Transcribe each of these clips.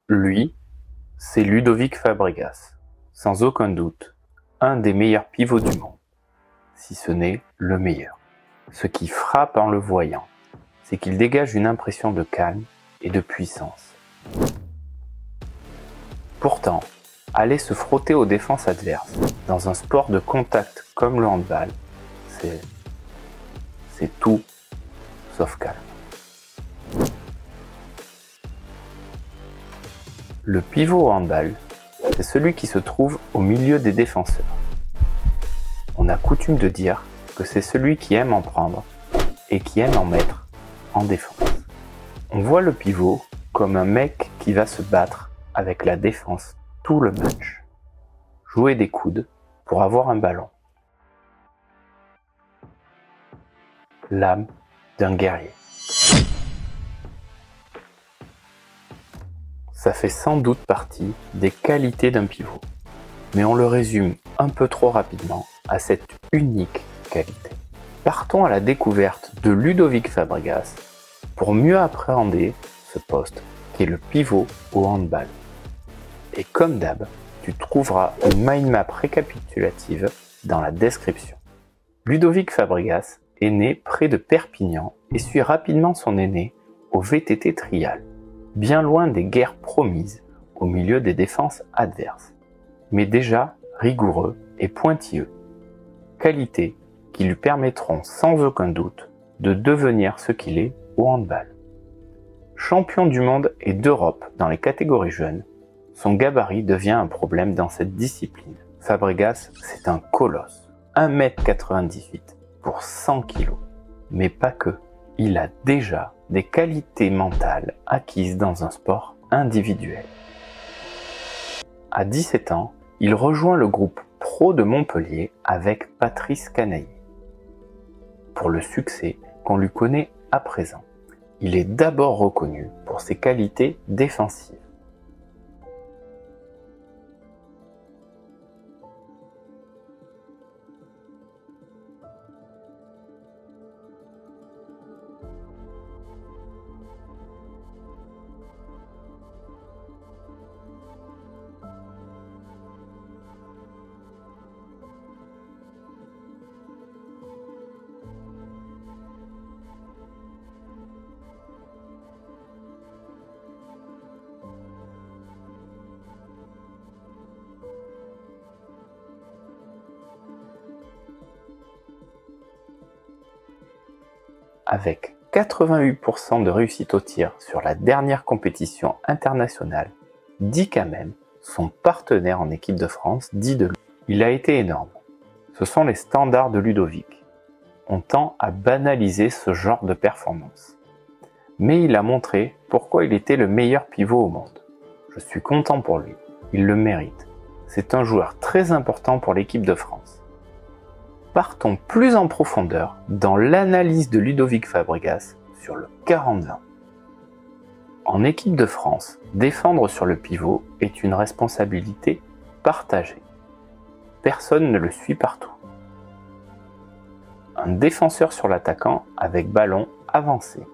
Lui, c'est Ludovic Fabregas, sans aucun doute, un des meilleurs pivots du monde, si ce n'est le meilleur. Ce qui frappe en le voyant, c'est qu'il dégage une impression de calme et de puissance. Pourtant, aller se frotter aux défenses adverses dans un sport de contact comme le handball, c'est tout sauf calme. Le pivot au handball, c'est celui qui se trouve au milieu des défenseurs. On a coutume de dire que c'est celui qui aime en prendre et qui aime en mettre en défense. On voit le pivot comme un mec qui va se battre avec la défense tout le match. Jouer des coudes pour avoir un ballon. L'âme d'un guerrier. Ça fait sans doute partie des qualités d'un pivot, mais on le résume un peu trop rapidement à cette unique qualité. Partons à la découverte de Ludovic Fabregas pour mieux appréhender ce poste qui est le pivot au handball. Et comme d'hab, tu trouveras une mind map récapitulative dans la description. Ludovic Fabregas est né près de Perpignan et suit rapidement son aîné au VTT Trial, bien loin des guerres promises au milieu des défenses adverses, mais déjà rigoureux et pointilleux, qualités qui lui permettront sans aucun doute de devenir ce qu'il est au handball. Champion du monde et d'Europe dans les catégories jeunes, son gabarit devient un problème dans cette discipline. Fabregas, c'est un colosse, 1,98 m pour 100 kg, mais pas que. Il a déjà des qualités mentales acquises dans un sport individuel. À 17 ans, il rejoint le groupe pro de Montpellier avec Patrice Canaillé. Pour le succès qu'on lui connaît à présent, il est d'abord reconnu pour ses qualités défensives. Avec 88% de réussite au tir sur la dernière compétition internationale, dit quand même son partenaire en équipe de France, dit de lui. Il a été énorme. Ce sont les standards de Ludovic. On tend à banaliser ce genre de performance. Mais il a montré pourquoi il était le meilleur pivot au monde. Je suis content pour lui. Il le mérite. C'est un joueur très important pour l'équipe de France. Partons plus en profondeur dans l'analyse de Ludovic Fabregas sur le 40-20. En équipe de France, défendre sur le pivot est une responsabilité partagée. Personne ne le suit partout. Un défenseur sur l'attaquant avec ballon avancé.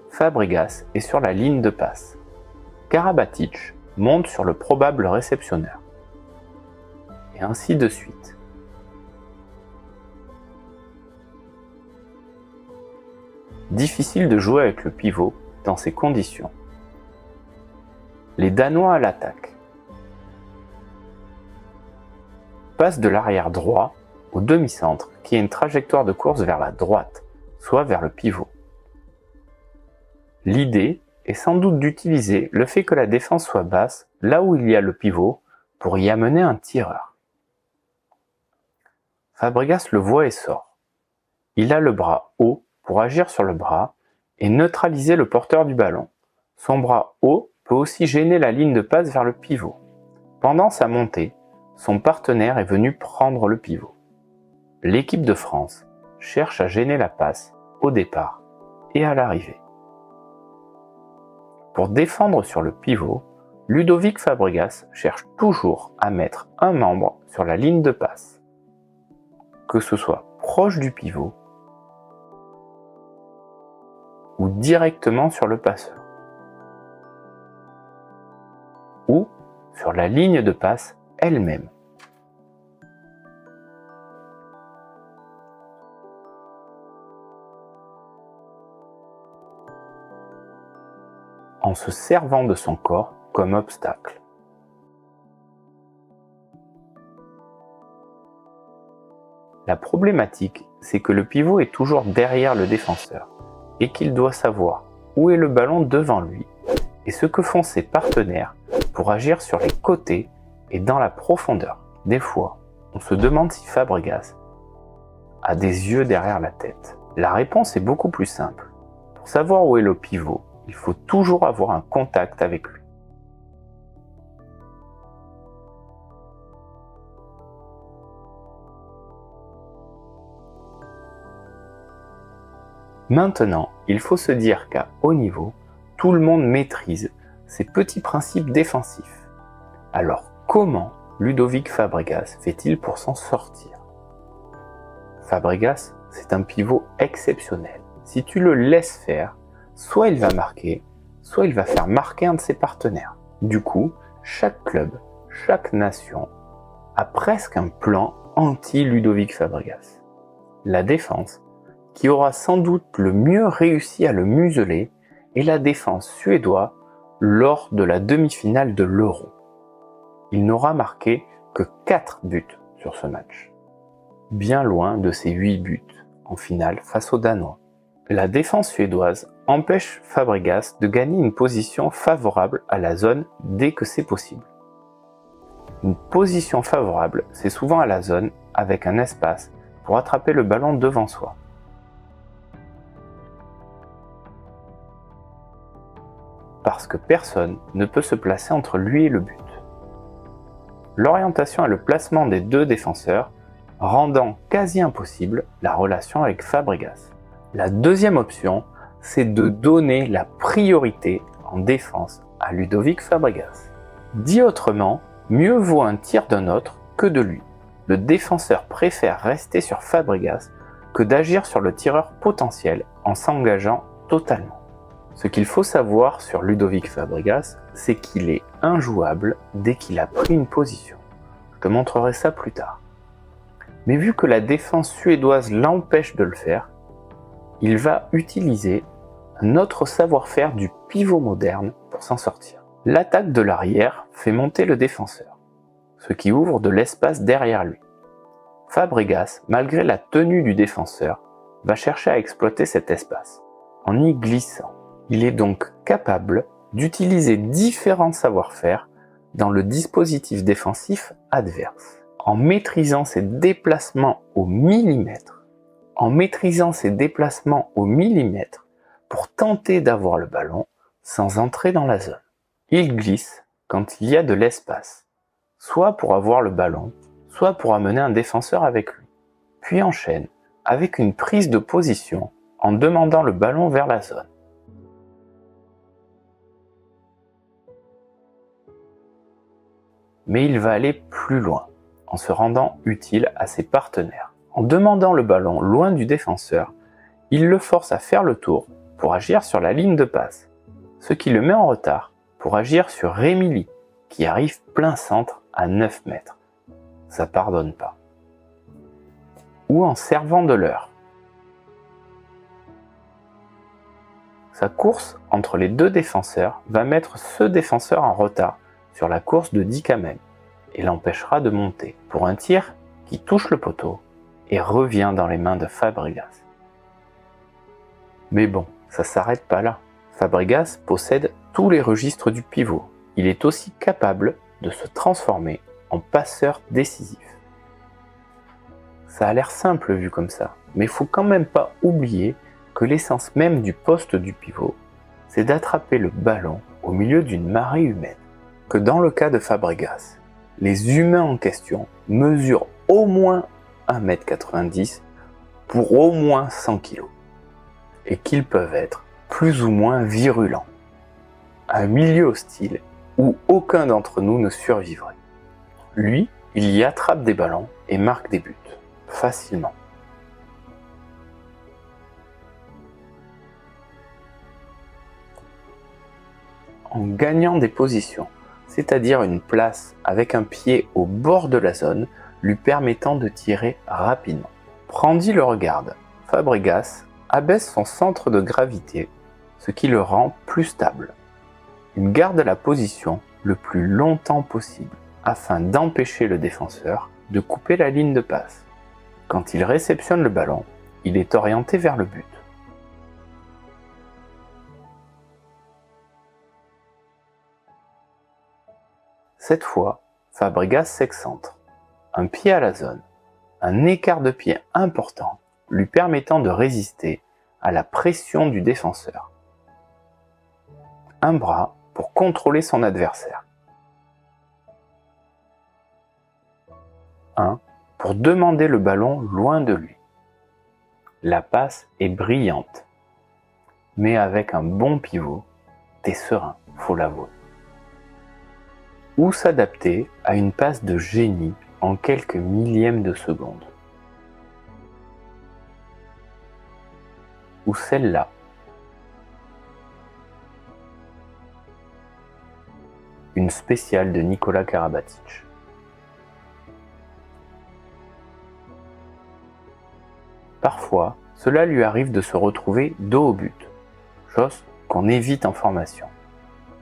Fabregas est sur la ligne de passe. Karabatic monte sur le probable réceptionneur. Et ainsi de suite. Difficile de jouer avec le pivot dans ces conditions. Les Danois à l'attaque. Passe de l'arrière droit au demi-centre qui a une trajectoire de course vers la droite, soit vers le pivot. L'idée est sans doute d'utiliser le fait que la défense soit basse là où il y a le pivot pour y amener un tireur. Fabregas le voit et sort. Il a le bras haut pour agir sur le bras et neutraliser le porteur du ballon. Son bras haut peut aussi gêner la ligne de passe vers le pivot. Pendant sa montée, son partenaire est venu prendre le pivot. L'équipe de France cherche à gêner la passe au départ et à l'arrivée. Pour défendre sur le pivot, Ludovic Fabregas cherche toujours à mettre un membre sur la ligne de passe, que ce soit proche du pivot ou directement sur le passeur. ou sur la ligne de passe elle-même. En se servant de son corps comme obstacle. La problématique, c'est que le pivot est toujours derrière le défenseur et qu'il doit savoir où est le ballon devant lui et ce que font ses partenaires pour agir sur les côtés et dans la profondeur. Des fois, on se demande si Fabregas a des yeux derrière la tête. La réponse est beaucoup plus simple. Pour savoir où est le pivot, il faut toujours avoir un contact avec lui. Maintenant, il faut se dire qu'à haut niveau, tout le monde maîtrise ces petits principes défensifs. Alors comment Ludovic Fabregas fait-il pour s'en sortir? Fabregas, c'est un pivot exceptionnel. Si tu le laisses faire, soit il va marquer, soit il va faire marquer un de ses partenaires. Du coup, chaque club, chaque nation a presque un plan anti-Ludovic Fabregas. La défense, qui aura sans doute le mieux réussi à le museler, est la défense suédoise lors de la demi-finale de l'Euro. Il n'aura marqué que 4 buts sur ce match, bien loin de ses 8 buts en finale face aux Danois. La défense suédoise empêche Fabregas de gagner une position favorable à la zone dès que c'est possible. Une position favorable, c'est souvent à la zone avec un espace pour attraper le ballon devant soi. Parce que personne ne peut se placer entre lui et le but. L'orientation et le placement des deux défenseurs rendant quasi impossible la relation avec Fabregas. La deuxième option, c'est de donner la priorité en défense à Ludovic Fabregas. Dit autrement, mieux vaut un tir d'un autre que de lui. Le défenseur préfère rester sur Fabregas que d'agir sur le tireur potentiel en s'engageant totalement. Ce qu'il faut savoir sur Ludovic Fabregas, c'est qu'il est injouable dès qu'il a pris une position. Je te montrerai ça plus tard. Mais vu que la défense suédoise l'empêche de le faire, il va utiliser un autre savoir-faire du pivot moderne pour s'en sortir. L'attaque de l'arrière fait monter le défenseur, ce qui ouvre de l'espace derrière lui. Fabregas, malgré la tenue du défenseur, va chercher à exploiter cet espace, en y glissant. Il est donc capable d'utiliser différents savoir-faire dans le dispositif défensif adverse. En maîtrisant ses déplacements au millimètre, pour tenter d'avoir le ballon sans entrer dans la zone. Il glisse quand il y a de l'espace, soit pour avoir le ballon, soit pour amener un défenseur avec lui. Puis enchaîne avec une prise de position en demandant le ballon vers la zone. Mais il va aller plus loin, en se rendant utile à ses partenaires. En demandant le ballon loin du défenseur, il le force à faire le tour pour agir sur la ligne de passe, ce qui le met en retard pour agir sur Rémilly, qui arrive plein centre à 9 mètres. Ça pardonne pas. Ou en servant de l'heure. Sa course entre les deux défenseurs va mettre ce défenseur en retard sur la course de Dikamen et l'empêchera de monter pour un tir qui touche le poteau et revient dans les mains de Fabregas. Mais bon, ça s'arrête pas là. Fabregas possède tous les registres du pivot. Il est aussi capable de se transformer en passeur décisif. Ça a l'air simple vu comme ça, mais il faut quand même pas oublier que l'essence même du poste du pivot, c'est d'attraper le ballon au milieu d'une marée humaine. Que dans le cas de Fabregas, les humains en question mesurent au moins 1,90 m pour au moins 100 kg et qu'ils peuvent être plus ou moins virulents. Un milieu hostile où aucun d'entre nous ne survivrait. Lui, il y attrape des ballons et marque des buts, facilement. En gagnant des positions, c'est-à-dire une place avec un pied au bord de la zone, lui permettant de tirer rapidement. Prandi le regarde. Fabregas abaisse son centre de gravité, ce qui le rend plus stable. Il garde la position le plus longtemps possible, afin d'empêcher le défenseur de couper la ligne de passe. Quand il réceptionne le ballon, il est orienté vers le but. Cette fois, Fabregas s'excentre. Un pied à la zone, un écart de pied important lui permettant de résister à la pression du défenseur. Un bras pour contrôler son adversaire. Un pour demander le ballon loin de lui. La passe est brillante, mais avec un bon pivot, t'es serein, faut l'avouer. Ou s'adapter à une passe de génie en quelques millièmes de seconde. Ou celle-là. Une spéciale de Nikola Karabatic. Parfois, cela lui arrive de se retrouver dos au but, chose qu'on évite en formation.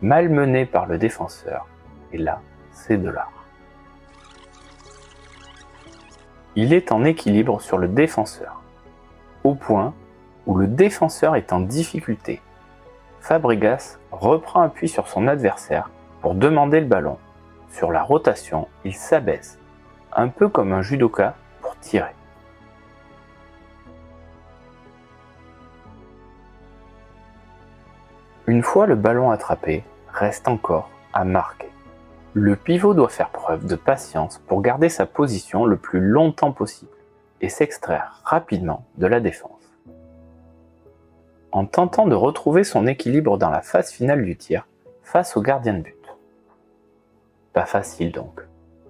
Malmené par le défenseur, et là, c'est de l'art. Il est en équilibre sur le défenseur, au point où le défenseur est en difficulté. Fabregas reprend appui sur son adversaire pour demander le ballon. Sur la rotation, il s'abaisse, un peu comme un judoka pour tirer. Une fois le ballon attrapé, reste encore à marquer. Le pivot doit faire preuve de patience pour garder sa position le plus longtemps possible et s'extraire rapidement de la défense. En tentant de retrouver son équilibre dans la phase finale du tir face au gardien de but. Pas facile donc.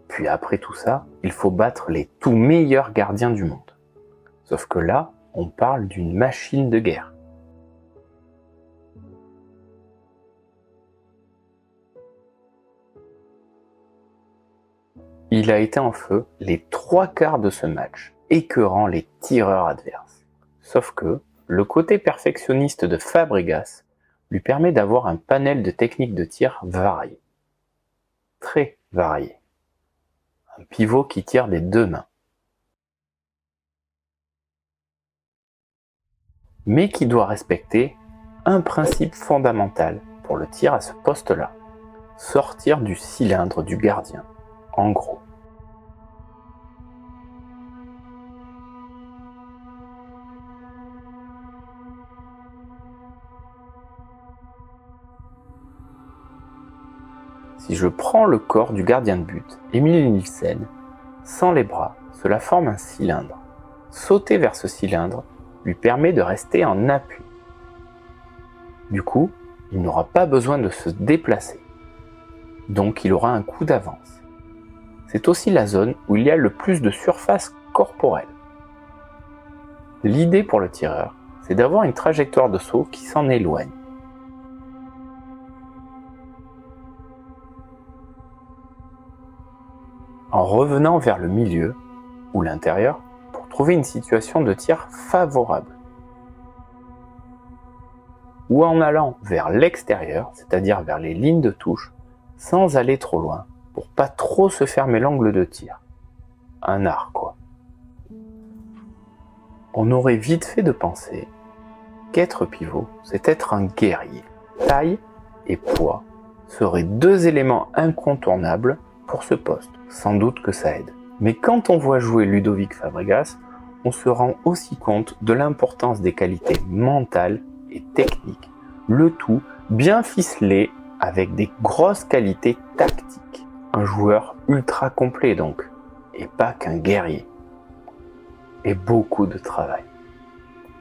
Puis après tout ça, il faut battre les tout meilleurs gardiens du monde. Sauf que là, on parle d'une machine de guerre. Il a été en feu les 3/4 de ce match, écœurant les tireurs adverses. Sauf que le côté perfectionniste de Fabregas lui permet d'avoir un panel de techniques de tir varié. Très varié. Un pivot qui tire des deux mains. Mais qui doit respecter un principe fondamental pour le tir à ce poste-là. Sortir du cylindre du gardien. En gros. Si je prends le corps du gardien de but, Emil Nielsen, sans les bras, cela forme un cylindre. Sauter vers ce cylindre lui permet de rester en appui. Du coup, il n'aura pas besoin de se déplacer. Donc il aura un coup d'avance. C'est aussi la zone où il y a le plus de surface corporelle. L'idée pour le tireur, c'est d'avoir une trajectoire de saut qui s'en éloigne. En revenant vers le milieu ou l'intérieur pour trouver une situation de tir favorable. Ou en allant vers l'extérieur, c'est-à-dire vers les lignes de touche, sans aller trop loin, pour pas trop se fermer l'angle de tir. Un art, quoi. On aurait vite fait de penser qu'être pivot, c'est être un guerrier. Taille et poids seraient deux éléments incontournables pour ce poste. Sans doute que ça aide. Mais quand on voit jouer Ludovic Fabregas, on se rend aussi compte de l'importance des qualités mentales et techniques. Le tout bien ficelé avec des grosses qualités tactiques. Un joueur ultra complet donc, et pas qu'un guerrier. Et beaucoup de travail.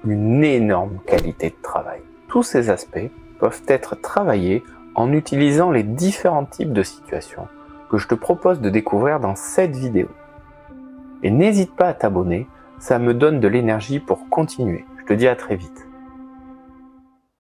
Une énorme qualité de travail. Tous ces aspects peuvent être travaillés en utilisant les différents types de situations que je te propose de découvrir dans cette vidéo. Et n'hésite pas à t'abonner, ça me donne de l'énergie pour continuer. Je te dis à très vite.